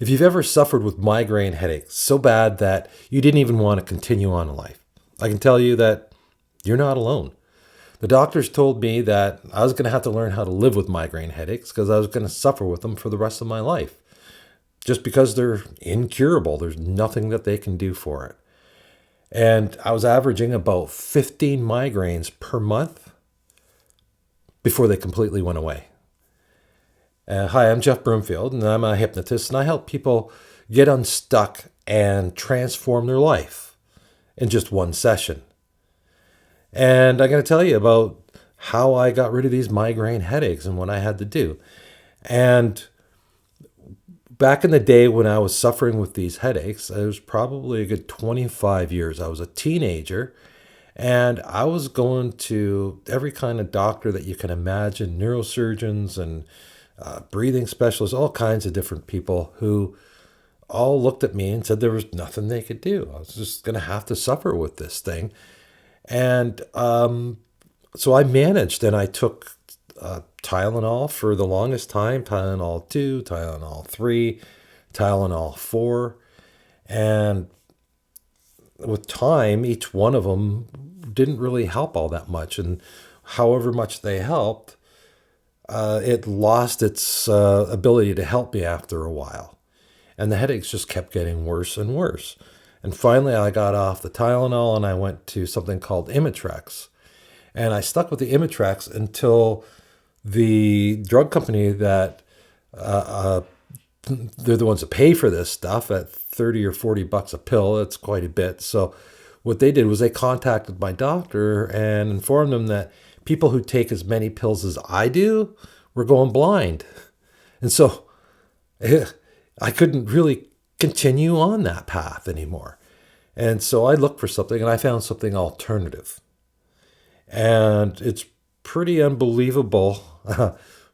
If you've ever suffered with migraine headaches so bad that you didn't even want to continue on in life, I can tell you that you're not alone. The doctors told me that I was going to have to learn how to live with migraine headaches because I was going to suffer with them for the rest of my life. Just because they're incurable, there's nothing that they can do for it. And I was averaging about 15 migraines per month before they completely went away. Hi, I'm Jeff Broomfield, and I'm a hypnotist, and I help people get unstuck and transform their life in just one session. And I'm going to tell you about how I got rid of these migraine headaches and what I had to do. And back in the day when I was suffering with these headaches, it was probably a good 25 years. I was a teenager, and I was going to every kind of doctor that you can imagine, neurosurgeons and breathing specialists, all kinds of different people who all looked at me and said there was nothing they could do. I was just going to have to suffer with this thing. And so I managed, and I took Tylenol for the longest time, Tylenol 2, Tylenol 3, Tylenol 4. And with time, each one of them didn't really help all that much. And however much they helped, it lost its ability to help me after a while. And the headaches just kept getting worse and worse. And finally, I got off the Tylenol and I went to something called Imitrex. And I stuck with the Imitrex until the drug company that they're the ones that pay for this stuff at 30 or 40 bucks a pill. It's quite a bit. So what they did was they contacted my doctor and informed them that people who take as many pills as I do were going blind. And so I couldn't really continue on that path anymore. And so I looked for something and I found something alternative. And it's pretty unbelievable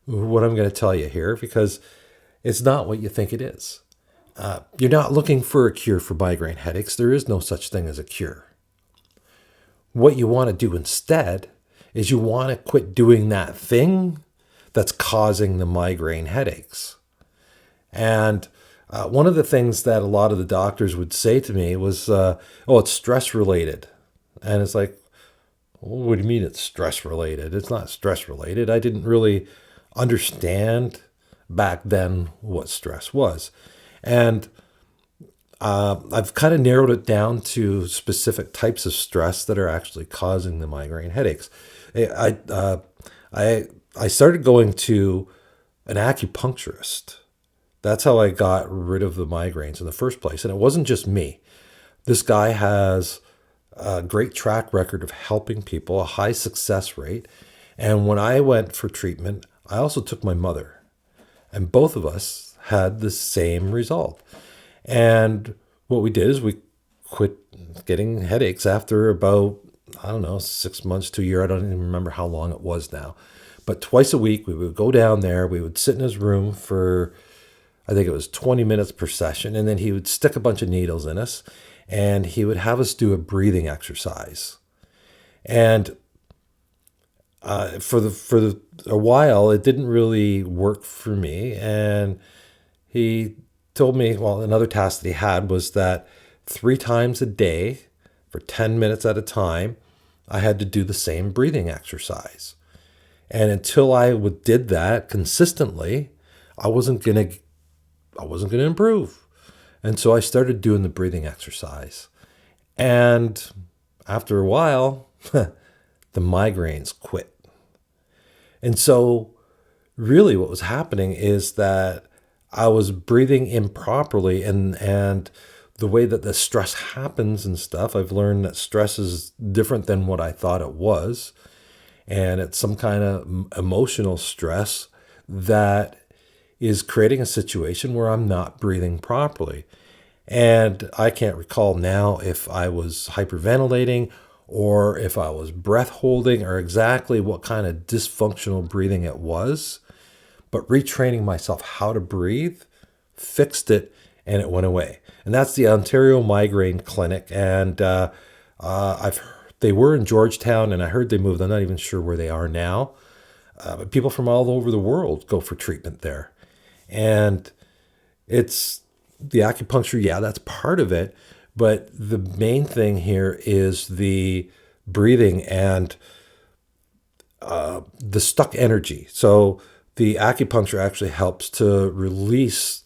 what I'm going to tell you here, because it's not what you think it is. You're not looking for a cure for migraine headaches. There is no such thing as a cure. What you want to do instead is you want to quit doing that thing that's causing the migraine headaches. And one of the things that a lot of the doctors would say to me was, oh, it's stress related. And it's like, well, what do you mean it's stress related? It's not stress related. I didn't really understand back then what stress was. And I've kind of narrowed it down to specific types of stress that are actually causing the migraine headaches. I started going to an acupuncturist. That's how I got rid of the migraines in the first place. And it wasn't just me. This guy has a great track record of helping people, a high success rate. And when I went for treatment, I also took my mother. And both of us had the same result. And what we did is we quit getting headaches after about, 6 months to a year. I don't even remember how long it was now. But twice a week, we would go down there. We would sit in his room for, I think it was 20 minutes per session. And then he would stick a bunch of needles in us. And he would have us do a breathing exercise. And for a while, it didn't really work for me. And he told me, well, another task that he had was that 3 times a day for 10 minutes at a time, I had to do the same breathing exercise. And until I did that consistently, I wasn't going to improve. And so I started doing the breathing exercise. And after a while, the migraines quit. And so really what was happening is that I was breathing improperly, and the way that the stress happens and stuff, I've learned that stress is different than what I thought it was. And it's some kind of emotional stress that is creating a situation where I'm not breathing properly. And I can't recall now if I was hyperventilating or if I was breath holding or exactly what kind of dysfunctional breathing it was. But retraining myself how to breathe fixed it, and it went away. And that's the Ontario Migraine Clinic. And they were in Georgetown, and I heard they moved. I'm not even sure where they are now. But people from all over the world go for treatment there. And it's the acupuncture, yeah, that's part of it. But the main thing here is the breathing and the stuck energy. So the acupuncture actually helps to release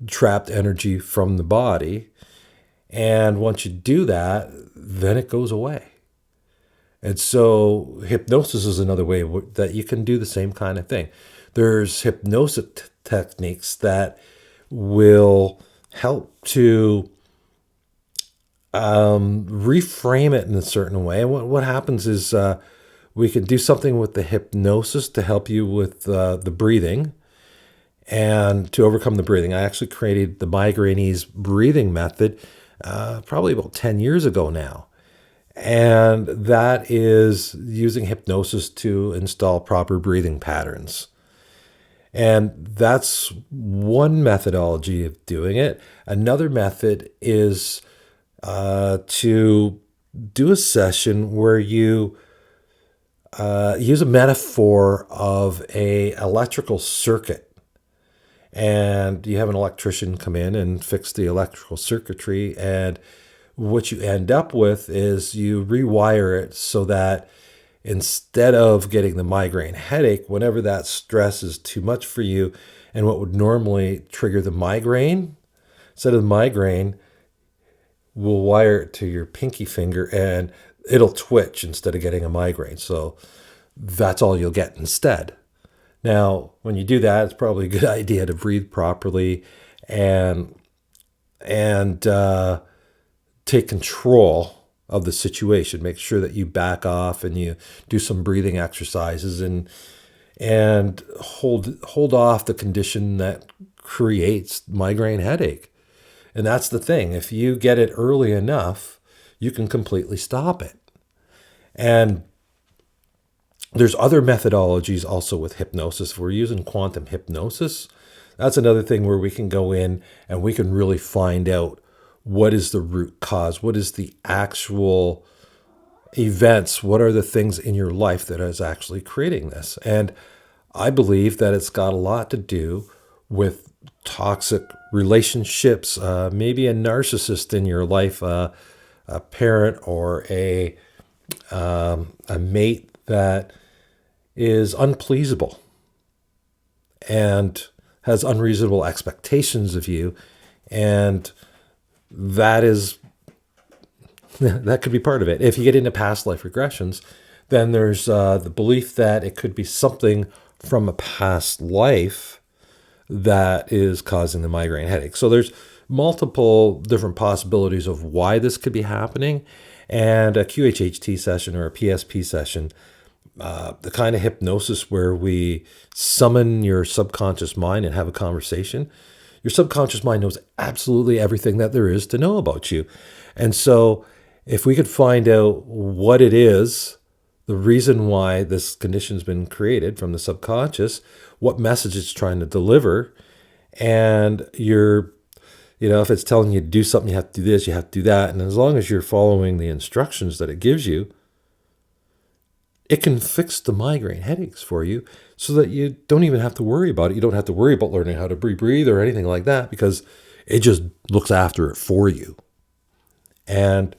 trapped energy from the body. And once you do that, then it goes away. And so hypnosis is another way that you can do the same kind of thing. There's hypnosis techniques that will help to reframe it in a certain way. And what happens is we can do something with the hypnosis to help you with the breathing and to overcome the breathing. I actually created the Migraines breathing method probably about 10 years ago now. And that is using hypnosis to install proper breathing patterns. And that's one methodology of doing it. Another method is to do a session where you use a metaphor of a electrical circuit. And you have an electrician come in and fix the electrical circuitry. And what you end up with is you rewire it so that instead of getting the migraine headache, whenever that stress is too much for you, and what would normally trigger the migraine, instead of the migraine, we'll wire it to your pinky finger and it'll twitch instead of getting a migraine. So that's all you'll get instead. Now, when you do that, it's probably a good idea to breathe properly and take control of the situation. Make sure that you back off and you do some breathing exercises and hold off the condition that creates migraine headache. And that's the thing. If you get it early enough, you can completely stop it. And there's other methodologies also with hypnosis. We're using quantum hypnosis. That's another thing where we can go in and we can really find out what is the root cause, what is the actual events, what are the things in your life that is actually creating this. And I believe that it's got a lot to do with toxic relationships, maybe a narcissist in your life, a parent or a mate that is unpleasable and has unreasonable expectations of you. And that could be part of it. If you get into past life regressions, then there's the belief that it could be something from a past life that is causing the migraine headache. So there's multiple different possibilities of why this could be happening. And a QHHT session or a PSP session, the kind of hypnosis where we summon your subconscious mind and have a conversation. Your subconscious mind knows absolutely everything that there is to know about you. And so if we could find out what it is, the reason why this condition's been created from the subconscious, what message it's trying to deliver, and if it's telling you to do something, you have to do this, you have to do that. And as long as you're following the instructions that it gives you, it can fix the migraine headaches for you so that you don't even have to worry about it. You don't have to worry about learning how to breathe or anything like that because it just looks after it for you. And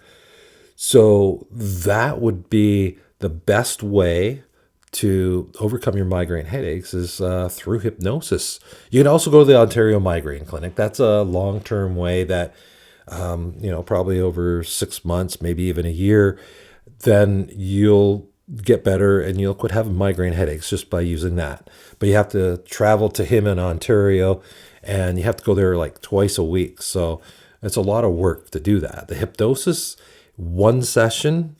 so that would be the best way to overcome your migraine headaches is through hypnosis. You can also go to the Ontario Migraine Clinic. That's a long-term way that, probably over 6 months, maybe even a year, then you'll get better and you'll quit having migraine headaches just by using that. But you have to travel to him in Ontario and you have to go there like twice a week. So it's a lot of work to do that. The hypnosis, one session,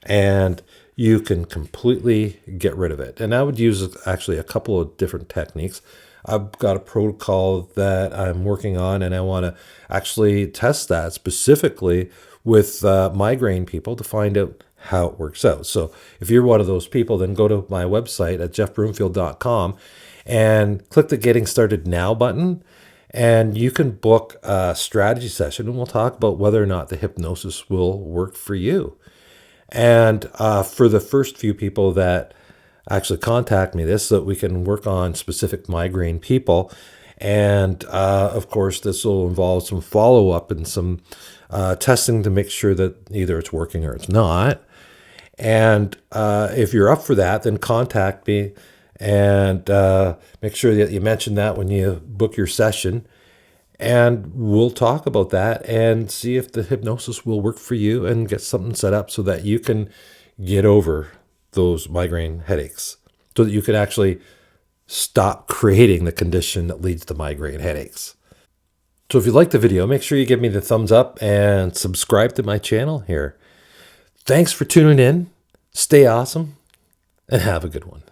and you can completely get rid of it. And I would use actually a couple of different techniques. I've got a protocol that I'm working on and I want to actually test that specifically with migraine people to find out how it works out. So if you're one of those people, then go to my website at jeffbroomfield.com and click the Getting Started Now button. And you can book a strategy session and we'll talk about whether or not the hypnosis will work for you. And for the first few people that actually contact me so that we can work on specific migraine people And of course, this will involve some follow-up and some testing to make sure that either it's working or it's not. And if you're up for that, then contact me and make sure that you mention that when you book your session. And we'll talk about that and see if the hypnosis will work for you and get something set up so that you can get over those migraine headaches, so that you can actually stop creating the condition that leads to migraine headaches. So if you like the video, make sure you give me the thumbs up and subscribe to my channel here. Thanks for tuning in. Stay awesome and have a good one.